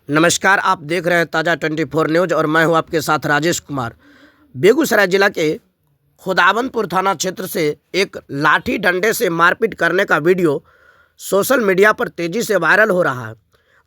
नमस्कार, आप देख रहे हैं ताज़ा 24 न्यूज़ और मैं हूं आपके साथ राजेश कुमार। बेगूसराय जिला के खुदावंदपुर थाना क्षेत्र से एक लाठी डंडे से मारपीट करने का वीडियो सोशल मीडिया पर तेज़ी से वायरल हो रहा है।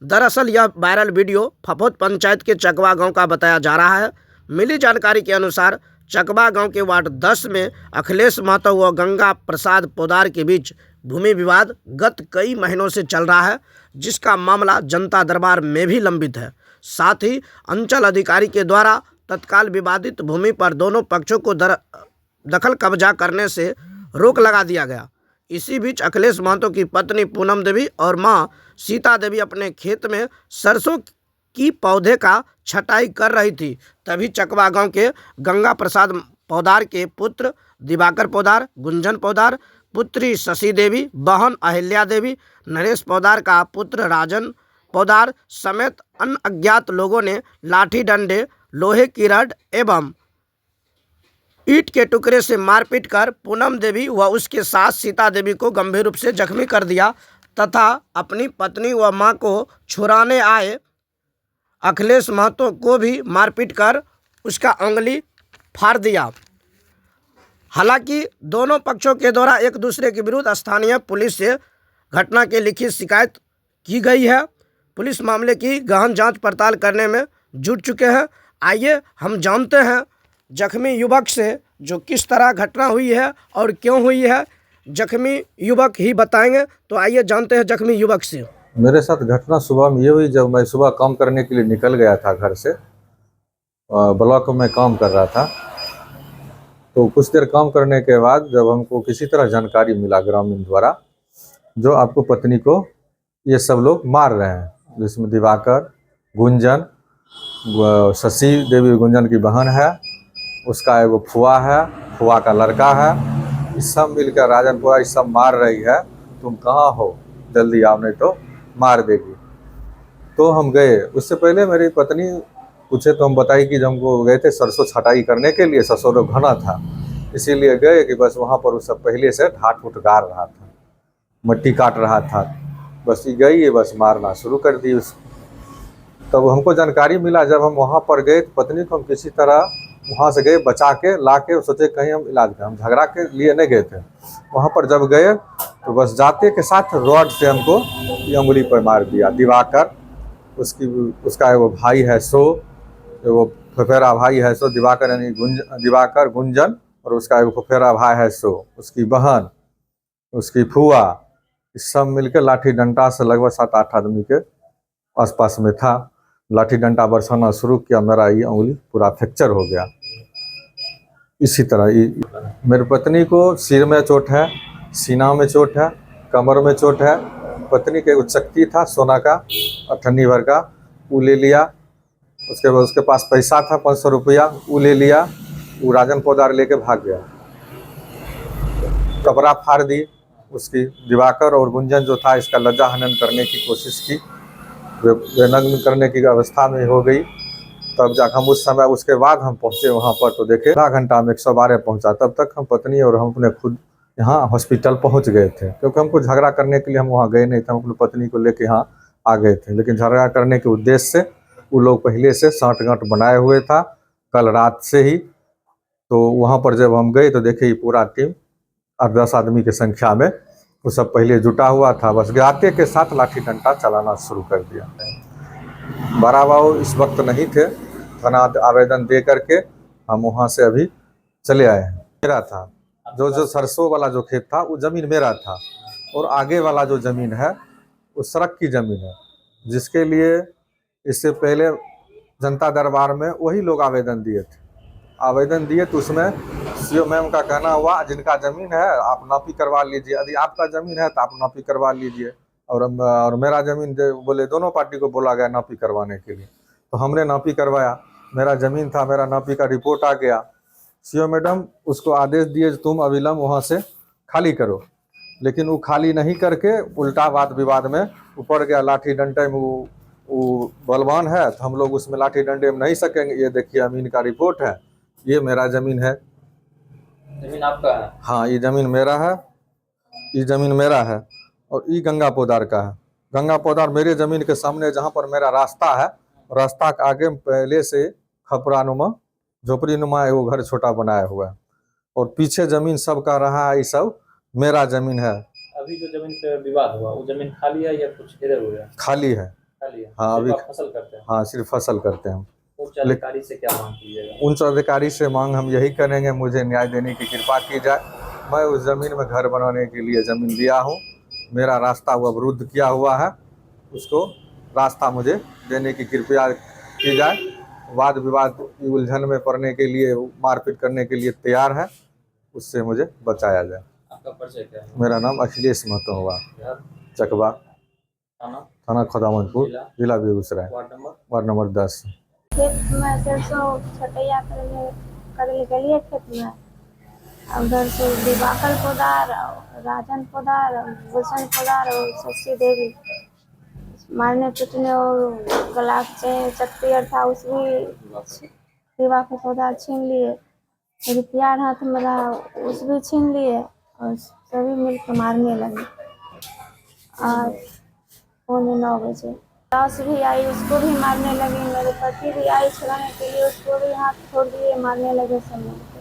दरअसल यह वायरल वीडियो फफोद पंचायत के चकवा गांव का बताया जा रहा है। मिली जानकारी के अनुसार चकवा गांव के वार्ड 10 में अखिलेश महतो व गंगा प्रसाद पोदार के बीच भूमि विवाद गत कई महीनों से चल रहा है, जिसका मामला जनता दरबार में भी लंबित है। साथ ही अंचल अधिकारी के द्वारा तत्काल विवादित भूमि पर दोनों पक्षों को दखल कब्जा करने से रोक लगा दिया गया। इसी बीच अखिलेश महतो की पत्नी पूनम देवी और मां सीता देवी अपने खेत में सरसों की पौधे का छटाई कर रही थी। तभी चकवा गांव के गंगा प्रसाद पोदार के पुत्र दिवाकर पोदार, गुंजन पोदार, पुत्री शशि देवी, बहन अहिल्या देवी, नरेश पोदार का पुत्र राजन पोदार समेत अन्य अज्ञात लोगों ने लाठी डंडे, लोहे की रड एवं ईंट के टुकड़े से मारपीट कर पूनम देवी व उसके सास सीता देवी को गंभीर रूप से जख्मी कर दिया तथा अपनी पत्नी व मां को छुड़ाने आए अखिलेश महतो को भी मारपीट कर उसका उंगली फाड़ दिया। हालांकि दोनों पक्षों के द्वारा एक दूसरे के विरुद्ध स्थानीय पुलिस से घटना की लिखित शिकायत की गई है। पुलिस मामले की गहन जांच पड़ताल करने में जुट चुके हैं। आइए हम जानते हैं जख्मी युवक से जो किस तरह घटना हुई है और क्यों हुई है। जख्मी युवक ही बताएंगे, तो आइए जानते हैं जख्मी युवक से। मेरे साथ घटना सुबह में ये हुई, जब मैं सुबह काम करने के लिए निकल गया था घर से, ब्लॉक में काम कर रहा था। तो कुछ देर काम करने के बाद जब हमको किसी तरह जानकारी मिला ग्रामीण द्वारा, जो आपको पत्नी को ये सब लोग मार रहे हैं, जिसमें दिवाकर, गुंजन, शशि देवी गुंजन की बहन है, उसका एगो फुआ है, फुआ का लड़का है, इस सब मिलकर राजन फुआ इस सब मार रही है। तुम कहाँ हो, जल्दी आओ नहीं तो मार देगी। तो हम गए। उससे पहले मेरी पत्नी पूछे तो हम बताई कि जब हमको गए थे सरसों छटाई करने के लिए, सरसों घना था, इसीलिए गए कि बस वहाँ पर वो सब पहले से ढाट फूट गाड़ रहा था, मट्टी काट रहा था। बस ये गई, बस मारना शुरू कर दी उसको। तब हमको जानकारी मिला, जब हम वहाँ पर गए तो पत्नी को हम किसी तरह वहाँ से गए बचा के ला के, सोचे कहीं हम इलाज करें। हम झगड़ा के लिए नहीं गए थे। वहाँ पर जब गए तो बस जाते के साथ रॉड से हमको ये उंगली पर मार दिया। दिवाकर, उसका एगो भाई है सो, एगो फफेरा भाई है सो, दिवाकर यानी दिवाकर गुंजन, और उसका एगो फफेरा भाई है सो, उसकी बहन, उसकी फुआ, इस सब मिलकर लाठी डंडा से लगभग 7-8 आदमी के आसपास में था। लाठी डंडा बरसाना शुरू किया, मेरा ये उंगली पूरा फ्रैक्चर हो गया। इसी तरह मेरी पत्नी को सिर में चोट है, सीना में चोट है, कमर में चोट है। पत्नी के एगो चक्की था सोना का 98 भर का, वो ले लिया। उसके बाद उसके पास पैसा था 500 रुपया, वो ले लिया। वो राजन पोदार लेके भाग गया। कपड़ा फाड़ दी उसकी। दिवाकर और गुंजन जो था, इसका लज्जा हनन करने की कोशिश की, बेनग्न करने की अवस्था में हो गई। तब जाकर हम उस समय, उसके बाद हम पहुँचे वहाँ पर, तो देखे आधा घंटा में 112 पहुँचा। तब तक हम पत्नी और हम अपने खुद यहाँ हॉस्पिटल पहुँच गए थे, क्योंकि हमको झगड़ा करने के लिए हम वहाँ गए नहीं थे। हम अपनी पत्नी को लेके यहाँ आ गए थे, लेकिन झगड़ा करने के उद्देश्य से वो लोग पहले से साँठ-गाँठ बनाए हुए था कल रात से ही। तो वहाँ पर जब हम गए तो देखे पूरा टीम 8-10 आदमी की संख्या में वो सब पहले जुटा हुआ था। बस गिराते के साथ लाठी डंडा चलाना शुरू कर दिया। बड़ा बाबू इस वक्त नहीं थे, थाना आवेदन दे करके हम वहाँ से अभी चले आए हैं। मेरा था जो सरसों वाला जो खेत था, वो ज़मीन मेरा था, और आगे वाला जो ज़मीन है वो सड़क की ज़मीन है, जिसके लिए इससे पहले जनता दरबार में वही लोग आवेदन दिए तो उसमें सीओ मैम का कहना हुआ, जिनका ज़मीन है आप नापी करवा लीजिए, यदि आपका ज़मीन है तो आप नापी करवा लीजिए। और मेरा ज़मीन बोले, दोनों पार्टी को बोला गया नापी करवाने के लिए। तो हमने नापी करवाया, मेरा ज़मीन था, मेरा नापी का रिपोर्ट आ गया। सीओ मैडम उसको आदेश दिए तुम अविलंब वहाँ से खाली करो, लेकिन वो खाली नहीं करके उल्टा वाद विवाद में ऊपर गया। लाठी डंडे में वो बलवान है, तो हम लोग उसमें लाठी डंडे में नहीं सकेंगे। ये देखिए अमीन का रिपोर्ट है, ये मेरा ज़मीन है। जमीन आपका है? हाँ, ये ज़मीन मेरा है, ये ज़मीन मेरा है, और ये गंगा पोदार का है। गंगा पोदार मेरे जमीन के सामने जहाँ पर मेरा रास्ता है, रास्ता के आगे पहले से खपरानुमा झोपड़ी नुमा एगो घर छोटा बनाया हुआ है, और पीछे जमीन सबका रहा है, ये सब मेरा जमीन है। अभी जो जमीन पे विवाद हुआ वो जमीन खाली है या कुछ इधर हुआ है? खाली है। खाली है। हाँ, सिर्फ अभी आप फसल करते हैं? हाँ, सिर्फ फसल करते हैं। उच्च अधिकारी से क्या मांग कीजिएगा? उच्च अधिकारी से मांग हम यही करेंगे, मुझे न्याय देने की कृपा की जाए। मैं उस जमीन में घर बनाने के लिए जमीन लिया हूँ, मेरा रास्ता वो अवरुद्ध किया हुआ है, उसको रास्ता मुझे देने की कृपया की जाए। वाद विवाद की उलझन में पड़ने के लिए, मारपीट करने के लिए तैयार है, उससे मुझे बचाया जाए। आपका परिचय क्या है? मेरा नाम अखिलेश महतो हुआ, बिहार? चकवा, थाना? थाना खुदावंतपुर, जिला बेगूसराय, वार्ड नंबर 10। खेत में सरसों छटैया करे गेलिए खेत में, उधर से दिवाकर पोदार, राजन पोदार, गुलशन पोदार और शशि देवी मारने पीटने और गला से चक्कर था, उस भी दिवाकर पोदार छीन लिए। रुपया हाथ में रहा, उस भी छीन लिए और सभी मिलकर मारने लगे। और 9:15 बजे सास भी आई, उसको भी मारने लगे। मेरे पति भी आए छुड़ाने के लिए, उसको भी हाथ छोड़ दिए, मारने लगे सब लोग।